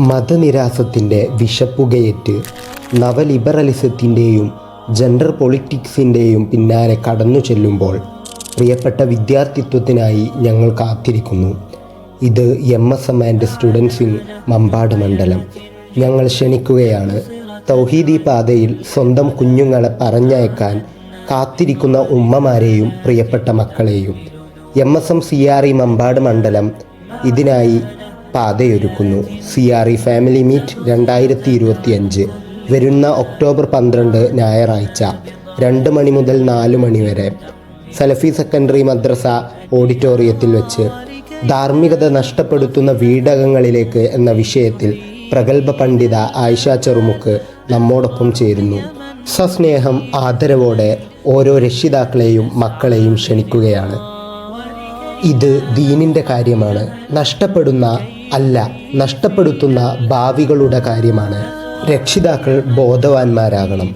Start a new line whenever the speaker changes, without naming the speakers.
മതനിരാസത്തിൻ്റെ വിഷപ്പുകയേറ്റ് നവലിബറലിസത്തിൻ്റെയും gender പൊളിറ്റിക്സിൻ്റെയും പിന്നാലെ കടന്നു ചെല്ലുമ്പോൾ പ്രിയപ്പെട്ട വിദ്യാർത്ഥിത്വത്തിനായി ഞങ്ങൾ കാത്തിരിക്കുന്നു. ഇത് MSM and students in Mambad മണ്ഡലം. ഞങ്ങൾ ക്ഷണിക്കുകയാണ്. തൗഹീദി പാതയിൽ സ്വന്തം കുഞ്ഞുങ്ങളെ പറഞ്ഞയക്കാൻ കാത്തിരിക്കുന്ന ഉമ്മമാരെയും പ്രിയപ്പെട്ട മക്കളെയും MSM CRE മമ്പാട് മണ്ഡലം ഇതിനായി പാതയൊരുക്കുന്നു. CRE ഫാമിലി മീറ്റ് 2025 വരുന്ന ഒക്ടോബർ 12 ഞായറാഴ്ച 2 മണി മുതൽ 4 മണി വരെ സലഫി സെക്കൻഡറി മദ്രസ ഓഡിറ്റോറിയത്തിൽ വെച്ച് ധാർമ്മികത നഷ്ടപ്പെടുത്തുന്ന വീടകങ്ങളിലേക്ക് എന്ന വിഷയത്തിൽ പ്രഗത്ഭ പണ്ഡിത ആയിഷ ചെറുമുക്ക് നമ്മോടൊപ്പം ചേരുന്നു. സസ്നേഹം ആദരവോടെ ഓരോ രക്ഷിതാക്കളെയും മക്കളെയും ക്ഷണിക്കുകയാണ്. ഇത് ദീനിൻ്റെ കാര്യമാണ്. നഷ്ടപ്പെടുത്തുന്ന ഭാവികളുടെ കാര്യമാണ്. രക്ഷിതാക്കൾ ബോധവാന്മാരാകണം.